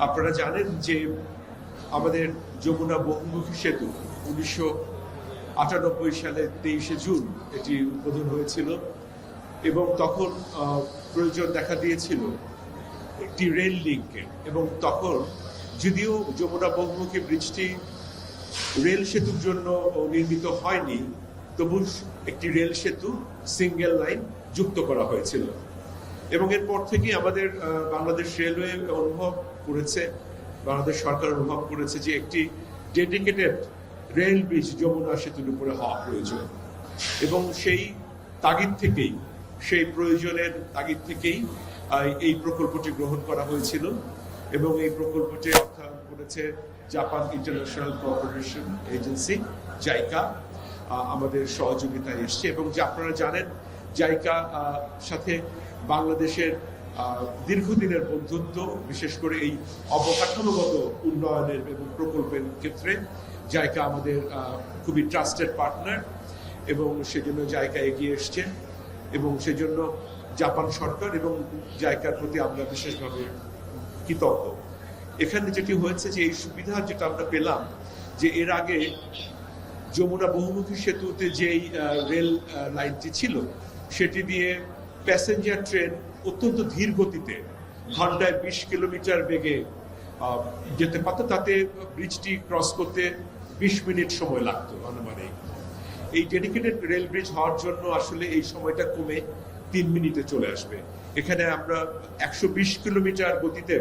আপনারা জানেন যে আমাদের যমুনা বহুমুখী সেতু 1998 সালে 23শে জুন এটি উদ্বোধন হয়েছিল এবং তখন প্রয়োজন দেখা দিয়েছিল একটি রেল লিঙ্কের। এবং তখন যদিও যমুনা বহুমুখী ব্রিজটি রেল সেতুর জন্য নির্মিত হয়নি, তবু একটি রেল সেতু সিঙ্গেল লাইন যুক্ত করা হয়েছিল। এবং এরপর থেকে আমাদের বাংলাদেশ রেলওয়ে অনুভব করেছে, বাংলাদেশ সরকার অনুভব করেছে যে একটি ডেডিকেটেড রেল ব্রিজ যমুনা সেতুর উপরে হওয়া প্রয়োজন। এবং সেই তাগিদ থেকেই, সেই প্রয়োজনের তাগিদ থেকেই এই প্রকল্পটি গ্রহণ করা হয়েছিল। এবং এই প্রকল্পটি অর্থায়ন করেছে Japan international cooperation agency, JICA, আমাদের সহযোগিতায় এসছে। এবং যে আপনারা জানেন, জাইকা সাথে বাংলাদেশের দীর্ঘদিনের বন্ধুত্ব, বিশেষ করে এই অবকাঠামোগত উন্নয়নের এবং প্রকল্পের ক্ষেত্রে জাইকা আমাদের খুবই ট্রাস্টেড পার্টনার। এবং সেজন্য জাইকা এগিয়ে এসছে এবং সেজন্য জাপান সরকার এবং জাইকার প্রতি আমরা বিশেষভাবে কৃতজ্ঞ। এখানে যেটি হয়েছে যে এই সুবিধা যেটা আমরা পেলাম, যে এর আগে যমুনা বহুমুখী সেতুতে যেই রেল লাইনটি ছিল সেটি দিয়ে প্যাসেঞ্জার ট্রেন অত্যন্ত ধীর গতিতে ঘন্টায় 20 কিলোমিটার বেগে যেতে পারত। তাতে ব্রিজটি ক্রস করতে 20 মিনিট সময় লাগতো আনুমানিক। এই ডেডিকেটেড রেল ব্রিজ হওয়ার জন্য আসলে এই সময়টা কমে 3 মিনিটে চলে আসবে। এখানে আমরা 120 কিলোমিটার গতিতে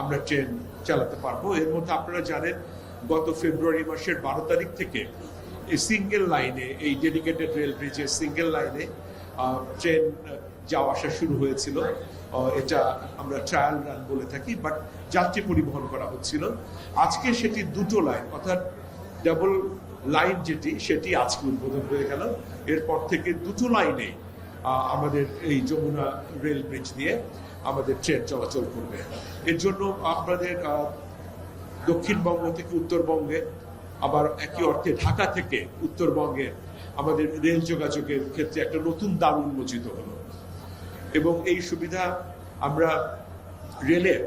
আমরা ট্রেন চালাতে পারবো। এর মধ্যে আপনারা জানেন, গত ফেব্রুয়ারি মাসের 12 তারিখ থেকে এই সিঙ্গেল লাইনে, এই ডেডিকেটেড রেল ব্রিজের সিঙ্গেল লাইনে ট্রেন যাওয়া আসা শুরু হয়েছিল। এটা আমরা ট্রায়াল রান বলে থাকি, বাট যাত্রী পরিবহন করা হচ্ছিল। আজকে সেটি দুটো লাইন, অর্থাৎ ডাবল লাইন যেটি, সেটি আজকে উদ্বোধন হয়ে গেল। এরপর থেকে দুটো লাইনে আমাদের এই যমুনা রেল ব্রিজ দিয়ে আমাদের ট্রেন চলাচল করবে। এর জন্য আমাদের দক্ষিণবঙ্গ থেকে উত্তরবঙ্গে, আবার একই অর্থে ঢাকা থেকে উত্তরবঙ্গে আমাদের রেল যোগাযোগের ক্ষেত্রে একটা নতুন দ্বার উন্মোচিত হলো। এবং এই সুবিধা আমরা রেলের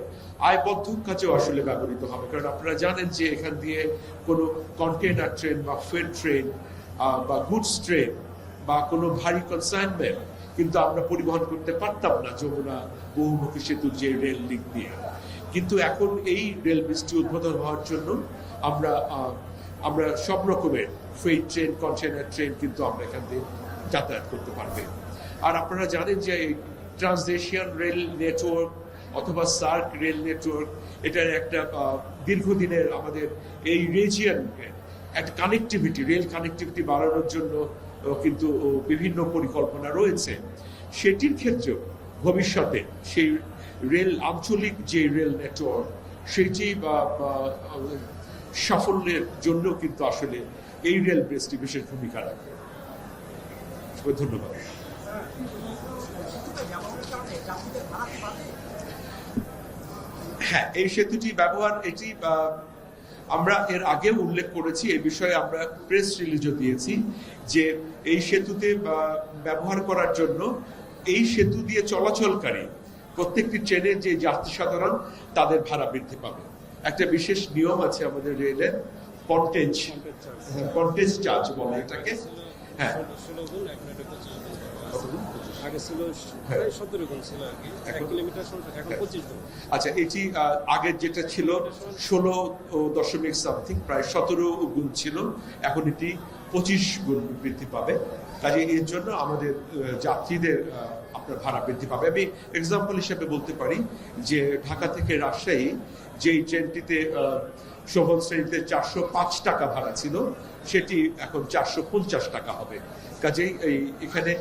আয়বদ্ধ কাজেও আসলে ব্যবহৃত হবে। কারণ আপনারা জানেন যে এখান দিয়ে কোনো কন্টেনার ট্রেন বা ফ্রেট ট্রেন বা গুডস ট্রেন বা কোনো ভারী কনসাইনমেন্ট কিন্তু আমরা পরিবহন করতে পারতাম না যমুনা বহুমুখী সেতুর যে রেল লিঙ্ক দিয়ে। কিন্তু এখন এই রেল ব্রিজটি উদ্বোধন হওয়ার জন্য আমরা সব রকমের ফ্রেট ট্রেন, কন্টেনার ট্রেন কিন্তু আমরা এখান দিয়ে যাতায়াত করতে পারবে। আর আপনারা জানেন যে ট্রান্সএশিয়ান রেল নেটওয়ার্ক অথবা সার্ক রেল নেটওয়ার্ক, এটার একটা দীর্ঘদিনের আমাদের এই রিজিয়নকে একটা কানেক্টিভিটি, রেল কানেক্টিভিটি বাড়ানোর জন্য কিন্তু বিভিন্ন পরিকল্পনা রয়েছে। সেটির ক্ষেত্রেও ভবিষ্যতে সেই রেল, আঞ্চলিক যে রেল নেটওয়ার্ক, সেটি সাফল্যের জন্য কিন্তু আসলে এই রেল ব্রিজটি বিশেষ ভূমিকা রাখবে। ধন্যবাদ। হ্যাঁ, এই সেতুটি ব্যবহার, এটি আমরা এর আগেও উল্লেখ করেছি, এই বিষয়ে আমরা প্রেস রিলিজও দিয়েছি যে এই সেতুতে ব্যবহার করার জন্য এই সেতু দিয়ে চলাচলকারী প্রত্যেকটি ট্রেনের যে যাত্রী সাধারণ, তাদের ভাড়া বৃদ্ধি পাবে। একটা বিশেষ নিয়ম আছে আমাদের রেলের, কন্টেজ চার্জ বলে এটাকে। হ্যাঁ, আচ্ছা, এটি আগের যেটা ছিল 16.something, প্রায় 17 গুণ ছিল, এখন এটি 25 গুণ বৃদ্ধি পাবে। কাজে এর জন্য আমাদের যাত্রীদের আপনার ভাড়া বৃদ্ধি পাবে। আমি এক্সাম্পল হিসেবে বলতে পারি যে ঢাকা থেকে রাজশাহী যেই ট্রেনটিতে শোভন শ্রেণীতে 405 টাকা ভাড়া ছিল, সেটি এখন 450 টাকা হবে। কাজেই এখানে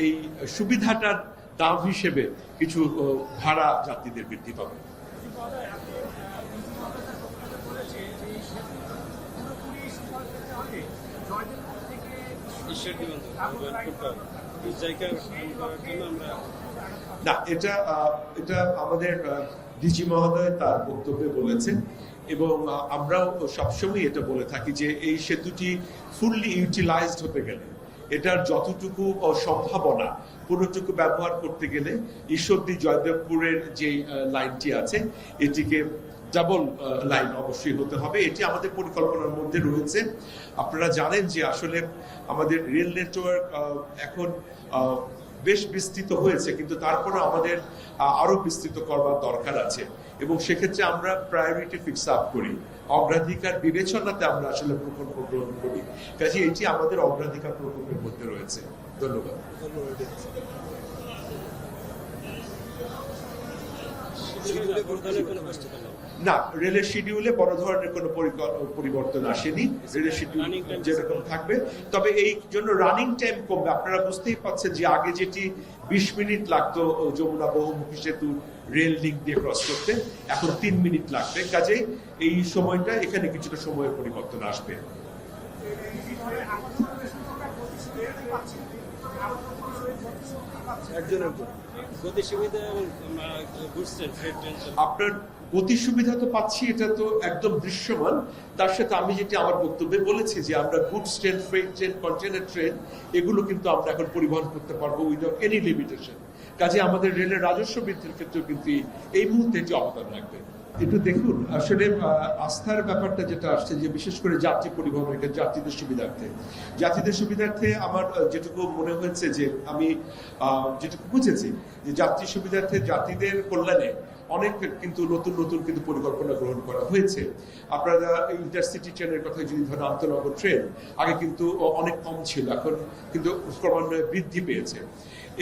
এই সুবিধাটার দাম হিসেবে কিছু ভাড়া যাত্রীদের বৃদ্ধি পাবে। না, এটা আমাদের ডিজি মহোদয় তার বক্তব্যে বলেছেন এবং আমরাও সবসময় এটা বলে থাকি যে এই সেতুটি ফুললি ইউটিলাইজড হতে গেলে, এটার যতটুকু সম্ভাবনা পুরোটুকু ব্যবহার করতে গেলে ঈশ্বরদী জয়দেবপুরের যে লাইনটি আছে, এটিকে ডাবল লাইন অবশ্যই হতে হবে, এটি আমাদের পরিকল্পনার মধ্যে রয়েছে। আপনারা জানেন যে আসলে আমাদের রেল নেটওয়ার্ক এখন বেশ বিস্তৃত হয়েছে, কিন্তু তারপরে আমাদের আরো বিস্তৃত করবার দরকার আছে, এবং সেক্ষেত্রে আমরা প্রায়োরিটি ফিক্স আপ করি, অগ্রাধিকার বিবেচনাতে আমরা আসলে প্রকল্প গ্রহণ করি। কাজে এটি আমাদের অগ্রাধিকার প্রকল্পের মধ্যে রয়েছে। ধন্যবাদ। না, রেলের শিডিউলে বড় ধরনের কোনো পরিবর্তন আসেনি, রেলের শিডিউল যেরকম থাকবে, তবে এই জন্য রানিং টাইম কমবে। আপনারা বুঝতেই পারছেন যে আগে যেটি 20 মিনিট লাগতো যমুনা বহুমুখী সেতু রেল লিঙ্ক দিয়ে ক্রস করতে, এখন 3 মিনিট লাগবে। কাজেই এই সময়টা এখানে কিছুটা সময়ের পরিবর্তন আসবে। আপনার গতি সুবিধা তো পাচ্ছি, এটা তো একদম দৃশ্যমান। তার সাথে আমি যেটি আমার বক্তব্যে বলেছি যে আমরা goods train, freight train, container train এগুলো কিন্তু আমরা এখন পরিবহন করতে পারবো উইদাউট এনি লিমিটেশন। কাজে আমাদের রেলের রাজস্ব বৃদ্ধির ক্ষেত্রেও কিন্তু এই মুহূর্তে এটি অবদান রাখবে। একটু দেখুন, আসলে আস্থার ব্যাপারটা যেটা আসছে, যে বিশেষ করে যাত্রী পরিবহন, এটা যাত্রীদের সুবিধার্থে আমার যেটুকু মনে হয়েছে, যে আমি যেটুকু বুঝেছি, যে যাত্রী সুবিধার্থে, যাত্রীদের কল্যাণে অনেক কিন্তু নতুন কিন্তু পরিকল্পনা গ্রহণ করা হয়েছে। আপনারা ইন্টারসিটি ট্রেনের কথা যদি ধরেন, আন্তনগর ট্রেন আগে কিন্তু অনেক কম ছিল, এখন কিন্তু ক্রমান্বয়ে বৃদ্ধি পেয়েছে,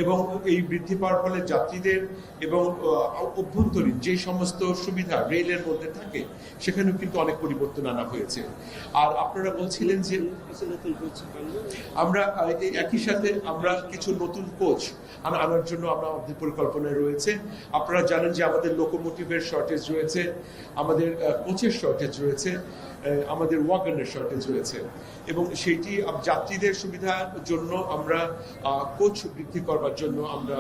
এবং এই বৃদ্ধি পাওয়ার ফলে যাত্রীদের এবং অভ্যন্তরীণ যে সমস্ত সুবিধা রেলের মধ্যে থাকে সেখানেও কিন্তু অনেক পরিবর্তন আনা হয়েছে। আর আপনারা বলছিলেন যে আমরা একই সাথে আমরা কিছু নতুন কোচ আনার জন্য আমাদের পরিকল্পনায় রয়েছে। আপনারা জানেন যে আমাদের লোকোমোটিভের শর্টেজ রয়েছে, আমাদের কোচের শর্টেজ রয়েছে, আমাদের ওয়াগনের শর্টেজ রয়েছে, এবং সেইটি যাত্রীদের সুবিধার জন্য আমরা কোচ বৃদ্ধি করবার জন্য আমরা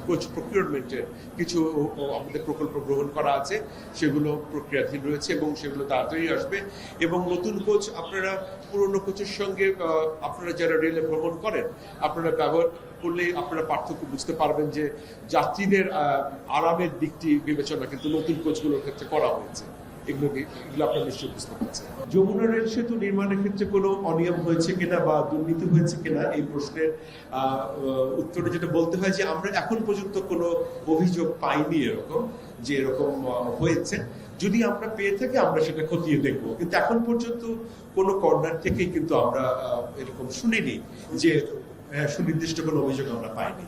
কোচ প্রকিউরমেন্টের কিছু আমাদের প্রকল্প গ্রহণ করা আছে, সেগুলো প্রক্রিয়াধীন রয়েছে এবং সেগুলো তাড়াতাড়ি আসবে। এবং নতুন কোচ আপনারা পুরনো কোচের সঙ্গে আপনারা যারা রেলে ভ্রমণ করেন, আপনারা ব্যবহার করলে আপনারা পার্থক্য বুঝতে পারবেন যে যাত্রীদের আরামের দিকটি বিবেচনা কিন্তু নতুন কোচগুলোর ক্ষেত্রে করা হয়েছে। এগুলো আপনারা নিশ্চয়ই বুঝতে পারছেন। যমুনা রেল সেতু নির্মাণের ক্ষেত্রে কোনো অনিয়ম হয়েছে কিনা বা দুর্নীতি হয়েছে কিনা, এই প্রশ্নের উত্তরে যেটা বলতে হয় যে আমরা এখন পর্যন্ত কোনো অভিযোগ পাইনি এরকম যে এরকম হয়েছে। যদি আমরা পেয়ে থাকি আমরা সেটা খতিয়ে দেখবো, কিন্তু এখন পর্যন্ত কোনো কর্নার থেকেই কিন্তু আমরা এরকম শুনিনি যে সুনির্দিষ্ট কোনো অভিযোগ আমরা পাইনি।